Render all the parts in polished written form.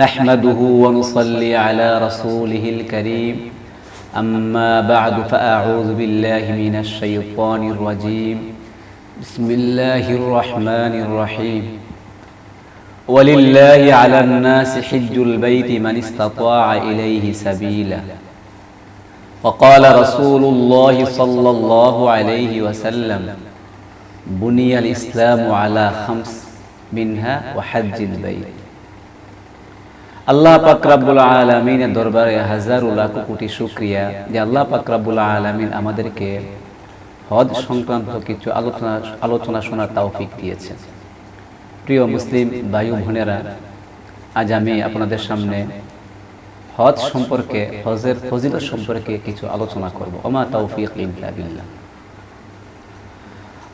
نحمده ونصلي على رسوله الكريم أما بعد فأعوذ بالله من الشيطان الرجيم بسم الله الرحمن الرحيم ولله على الناس حج البيت من استطاع إليه سبيلا وقال رسول الله صلى الله عليه وسلم بني الإسلام على خمس منها وحج البيت আল্লাহ পাক রব্বুল আলামিনের দরবারে হাজারো লাখ কোটি শুকরিয়া যে আল্লাহ পাক রব্বুল আলামিন আমাদেরকে হজ সংক্রান্ত কিছু আলোচনা শোনার তৌফিক দিয়েছেন। প্রিয় মুসলিম ভাই বোনেরা, আজ আমি আপনাদের সামনে হজ সম্পর্কে, হজের ফজিলত সম্পর্কে কিছু আলোচনা করব। ওমা তৌফিক ইল্লা বিল্লাহ।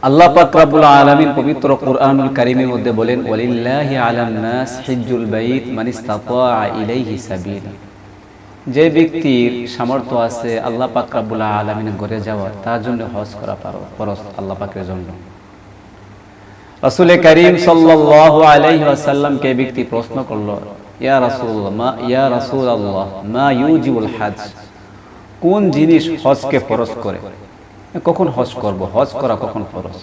আল্লাহ পাক রব্বুল আলামিন পবিত্র কুরআনুল কারীমের মধ্যে বলেন, ওয়ালিল্লাহি আলান নাস হিজ্জুল বাইত মান ইসতাতা ইলাইহি সাবিলা। যে ব্যক্তির সামর্থ্য আছে আল্লাহ পাক রব্বুল আলামিনের ঘরে যাওয়ার, তার জন্য হজ করা ফরজ আল্লাহ পাকের জন্য। রাসূল করিম সাল্লাল্লাহু আলাইহি ওয়াসাল্লামকে ব্যক্তি প্রশ্ন করলো, ইয়া রাসূলুল্লাহ মা ইউজিবুল হজ, কোন জিনিস হজকে ফরজ করে? কখন হজ করব? হজ করা কখন ফরজ?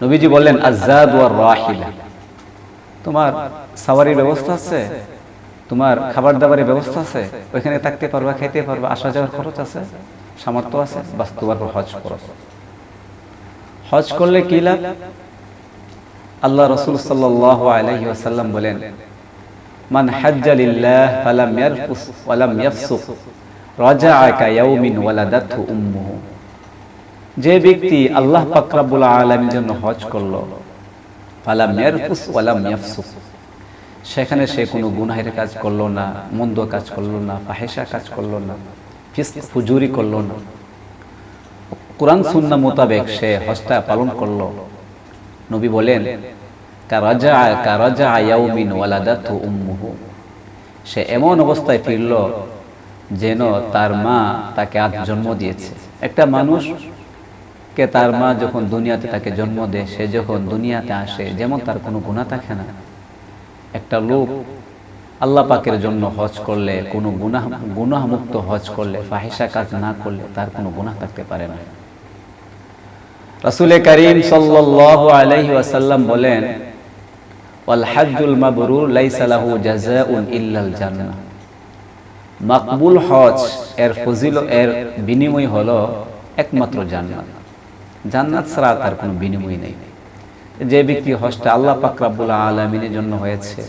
নবীজি বললেন, আযাদ ওয়ার রাহিলা। তোমার সাওয়ারির ব্যবস্থা আছে, তোমার খাবার দাবারের ব্যবস্থা আছে, ওইখানে থাকতে পারবা, খেতে পারবা, আসা যাওয়ার খরচ আছে, সামর্থ্য আছে, বাস তোমার হজ ফরজ। হজ করলে কি লাভ? আল্লাহ রাসূল সাল্লাল্লাহু আলাইহি ওয়াসাল্লাম বলেন, মান হাজ্জা লিল্লাহ ফালাম ইয়ারফুস ওয়ালাম ইয়াফসুক রাজাআ কায়াউমিন ওয়ালাদাতহু উম্মুহু। যে ব্যক্তি আল্লাহ পাক রব্বুল আলামিনের জন্য হজ করলো, ফালাম ইয়ারফুস ওয়ালাম ইয়াফসুক, সেখানে সে কোনো গুনাহের কাজ করলো না, মন্দ কাজ করলো না, ফাহিশা কাজ করলো না, ফিসক ফুজুরি করলো না, কোরআন সুন্নাহ মোতাবেক সে হজটা পালন করলো। নবী বলেন, কারাজা ইয়াউমিন ওয়ালাদাতহু উম্মুহু, সে এমন অবস্থায় ফিরল যেন তার মা তাকে আজ জন্ম দিয়েছে। একটা মানুষকে তার মা যখন দুনিয়াতে তাকে জন্ম দেয়, সে যখন দুনিয়াতে আসে যেমন তার কোনো গুনাহ থাকে না, একটা লোক আল্লাহ পাকের জন্য হজ করলে, কোনো গুনাহমুক্ত হজ করলে, ফাহিশা কাজ না করলে তার কোনো গুনাহ থাকতে পারে না। রাসূল করিম সাল্লাল্লাহু আলাইহি ওয়াসাল্লাম বলেন, ওয়াল হজ্জুল মাবরুর লাইসা লাহু জাযাউন ইল্লাল জান্নাহ। মাকবুল হজ এর ফজিলত, এর বিনিময় হলো একমাত্র জান্নাত। জান্নাত ছাড়া তার কোনো বিনিময় নেই। যে ব্যক্তি হজটা আল্লাহ পাক রব্বুল আলামিনের জন্য হয়েছে,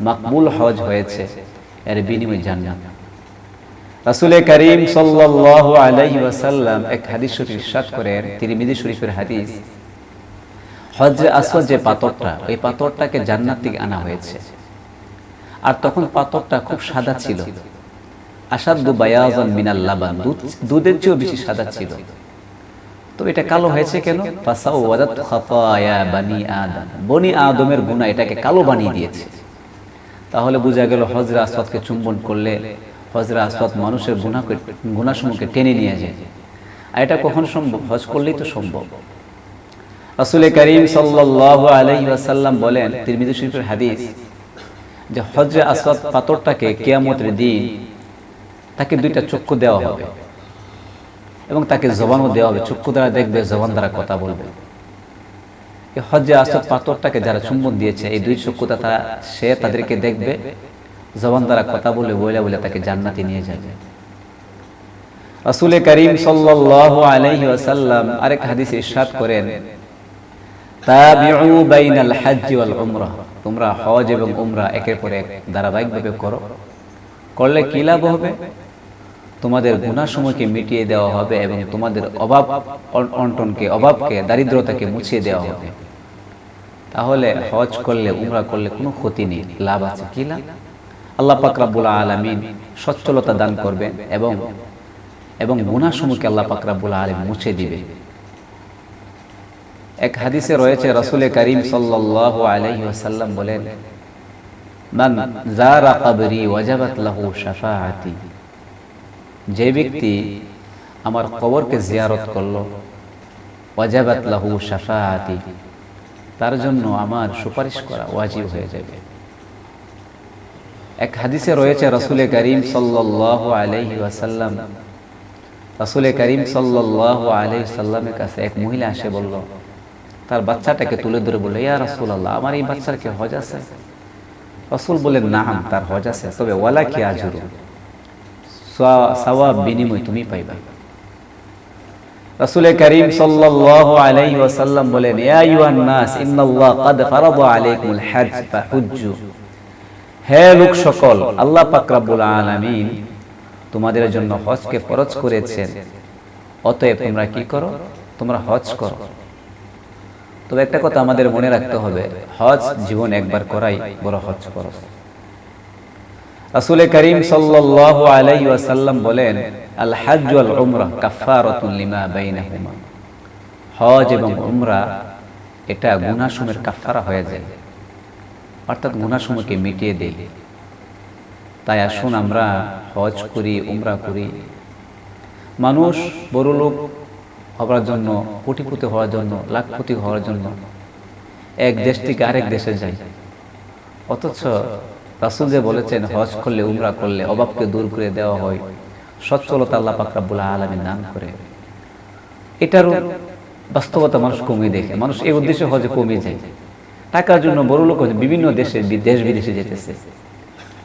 মাকবুল হজ হয়েছে, এর বিনিময় জান্নাত। রাসূল করিম সাল্লাল্লাহু আলাইহি ওয়াসাল্লাম এক হাদিস শরীফ ইরশাদ করেন, তিরমিজি শরীফের হাদিস, হজরে আসওয়াদ যে পাথরটা, ওই পাথরটাকে জান্নাত থেকে আনা হয়েছে। আর তখন পাথরটা খুব সাদা ছিল, আসাদু বায়াজান মিনাল লাবান, দুধের চেয়েও বেশি সাদা ছিল। তো এটা কালো হয়েছে কেন? ফাসাওয়াদাত খাতায়া বানি আদম, বনি আদমের গুনাহ এটাকে কালো বানিয়ে দিয়েছে। তাহলে বোঝা গেল হজরে আসওয়াদকে চুম্বন করলে হজরে আসওয়াদ মানুষের গুনাহসমূহকে টেনে নিয়ে যায়। আর এটা কখন সম্ভব? হজ করলেই তো সম্ভব। রাসূল করিম সাল্লাল্লাহু আলাইহি ওয়াসাল্লাম বলেন, তিরমিজি শরীফের হাদিস, যে হজরে আসওয়াদ পাথরটাকে কিয়ামতের দিন তাকে দুইটা চক্ষু দেওয়া হবে এবং তাকে জবানও দেওয়া হবে। চক্ষু দ্বারা দেখবে, জবান দ্বারা কথা বলবে। এই হজরে আসওয়াদ পাথরটাকে যারা চুম্বন দিয়েছে, এই দুই চক্ষু সে তাদেরকে দেখবে, জবান দ্বারা কথা বলে বলে তাকে জান্নাতে নিয়ে যাবে। রাসূল করিম সাল্লাল্লাহু আলাইহি ওয়াসাল্লাম আরেক হাদিসে ইরশাদ করেন, তাবিউ বাইনাল হজ্জ ওয়াল উমরাহ, তোমরা হজ এবং উমরা একের পর এক ধারাবাহিকভাবে করো। করলে কি লাভ হবে? তোমাদের গুনাহসমূহকে মিটিয়ে দেওয়া হবে এবং তোমাদের অভাবকে, দারিদ্রতাকে মুছিয়ে দেওয়া হবে। তাহলে হজ করলে, উমরা করলে কোনো ক্ষতি নেই, লাভ আছে। কি লাভ? আল্লাহ পাক রব্বুল আলামিন সচ্ছলতা দান করবেন এবং গুনাহসমূহকে আল্লাহ পাক রব্বুল আলামিন মুছে দিবে। এক হাদিসে রয়েছে, রাসূল করিম সাল্লাল্লাহু আলাইহি ওয়াসাল্লাম বলেন, মান যারা কবরি ওয়াজাবাত লাহু শাফাআতি, যে ব্যক্তি আমার কবরকে জিয়ারত করলো, ওয়াজাবাত লাহু শাফাআতি, তার জন্য আমার সুপারিশ করা ওয়াজিব হয়ে যাবে। এক হাদিসে রয়েছে রাসূল করিম সাল্লাল্লাহু আলাইহি ওয়াসাল্লাম, রাসূল করিম সাল্লাল্লাহু আলাইহি ওয়াসাল্লামের কাছে এক মহিলা এসে বলল, তার বাচ্চাটাকে তুলে ধরে বলল, ইয়া রাসূলুল্লাহ, আমার এই বাচ্চার কি হজ আছে? রাসূল বলেন, নাম, তার হজ আছে, তবে ওয়ালা কি আজরু, সওয়াব বিনিময় তুমি পাইবা। রাসূল করিম সাল্লাল্লাহু আলাইহি ওয়াসাল্লাম বলেন, ইয়া আইয়ুহান নাস ইন্নাল্লাহ ক্বাদ ফারাদা আলাইকুমুল হজ ফাহুজ্জু, হে লোক সকল, আল্লাহ পাক রব্বুল আলামিন তোমাদের জন্য হজকে ফরজ করেছেন, অতএব তোমরা কি করো? তোমরা হজ করো। তবে একটা কথা আমাদের মনে রাখতে হবে, হজ জীবন একবার করাই বড় হজ ফরজ। রাসূল করিম সাল্লাল্লাহু আলাইহি ওয়াসাল্লাম বলেন, আল হজ ওয়াল উমরা কাফারাতুন লিমা বাইনাহুমা, হজ এবং উমরা এটা গুনাহসমূহের কাফারা হয়ে যায়, অর্থাৎ গুনাহসমূহকে মিটিয়ে দেয়। তাই আসুন আমরা হজ করি, উমরা করি। মানুষ বড় লোক হওয়ার জন্য, কোটিপতি হওয়ার জন্য, লাখপতি হওয়ার জন্য এক দেশ থেকে আরেক দেশে যায়, অথচ রাসূল যে বলেছেন হজ করলে, উমরা করলে অভাবকে দূর করে দেওয়া হয়, সচ্ছলতা আল্লাহ পাক রব্বুল আলামিন দান করে। এটারও বাস্তবতা মানুষ কমিয়ে দেখে, মানুষ এই উদ্দেশ্যে হজে কমিয়ে যায়। টাকার জন্য বড় লোক বিভিন্ন দেশে, দেশ বিদেশে যেতেছে।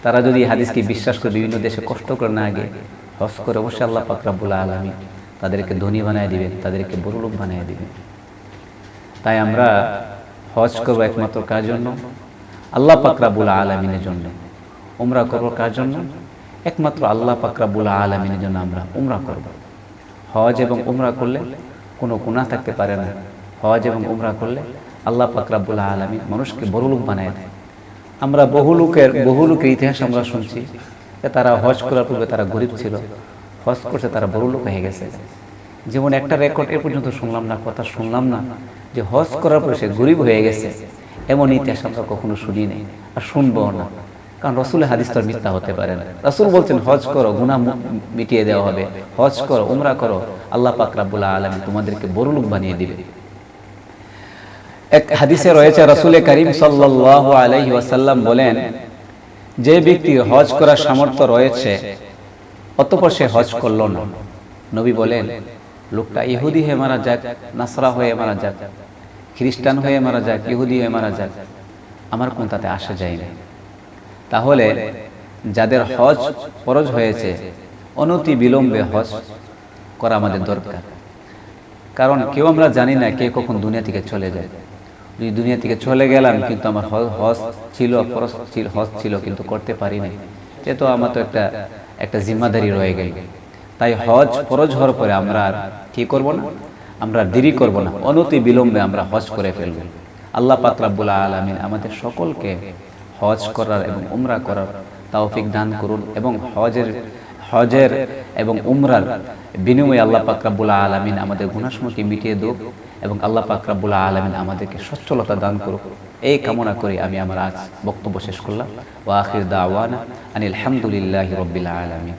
তারা যদি হাদিসকে বিশ্বাস করে বিভিন্ন দেশে কষ্ট করে না আগে হজ করে, অবশ্যই আল্লাহ পাক রব্বুল আলামিন তাদেরকে ধনী বানায় দিবেন, তাদেরকে বড় লোক বানায় দিবেন। তাই আমরা হজ করবো একমাত্র কার জন্য? আল্লাহ পাক রব্বুল আলামিনের জন্য। উমরা করবো কার জন্য? একমাত্র আল্লাহ পাক রব্বুল আলামিনের জন্য আমরা উমরা করব। হজ এবং উমরা করলে কোনো গুনাহ থাকতে পারে না। হজ এবং উমরা করলে আল্লাহ পাক রব্বুল আলামিন মানুষকে বড় লোক বানায় দেয়। আমরা বহু লোকের ইতিহাস আমরা শুনছি যে তারা হজ করার পূর্বে তারা গরিব ছিল, হজ করছে তারা বড় লোক হয়ে গেছে। যেমন একটা রেকর্ড এ পর্যন্ত শুনলাম না, কথা শুনলাম না যে হজ করার পরে সে গরিব হয়ে গেছে, এমন ইতিহাস আমরা কখনো শুনি নাই আর শুনবো না। কারণ রাসূলের হাদিস তো মিথ্যা হতে পারে না। রাসূল বলছেন হজ করো, গুনাহ মিটিয়ে দেওয়া হবে, হজ করো, উমরা করো, আল্লাহ পাক রব্বুল আলামিন তোমাদেরকে বড় লোক বানিয়ে দিবে। এক হাদিসে রয়েছে রাসূল করিম সাল্লাল্লাহু আলাইহি ওয়াসাল্লাম বলেন, যে ব্যক্তি হজ করার সামর্থ্য রয়েছে অতঃপর সে হজ করলো না, নবী বলেন লোকটা ইহুদি হয়ে মারা যাক, নাসরা হয়ে মারা যাক, খ্রিস্টান হয়ে মারা যাক, ইহুদি হয়ে মারা যাক, আমার কোন তাতে আসা যায় না। তাহলে যাদের হজ ফরজ হয়েছে অনতি বিলম্বে হজ করা আমাদের দরকার। কারণ কেউ আমরা জানি না কে কখন দুনিয়া থেকে চলে যায়। যদি দুনিয়া থেকে চলে গেলাম কিন্তু আমার হজ ছিল, ফরজ ছিল, হজ ছিল কিন্তু করতে পারি নাই, এ তো আমার তো একটা জিম্মাদারি রয়ে গেল। তাই হজ ফরজ হওয়ার পরে আমরা আর কি করব না, আমরা দেরি করব না, অনতি বিলম্বে আমরা হজ করে ফেলব। আল্লাহ পাক রব্বুল আলামিন আমাদের সকলকে হজ করার এবং উমরা করার তৌফিক দান করুন এবং হজের এবং উমরার বিনিময়ে আল্লাহ পাক রব্বুল আলামিন আমাদের গুনাহসমূহকে মিটিয়ে দেব এবং আল্লাহ পাক রব্বুল আলামিন আমাদেরকে সচ্ছলতা দান করুক। এই কামনা করে আমি আমার আজ বক্তব্য শেষ করলাম। ওয়া আখির দাওয়ানা আনিল হামদুলিল্লাহি রাব্বিল আলামিন।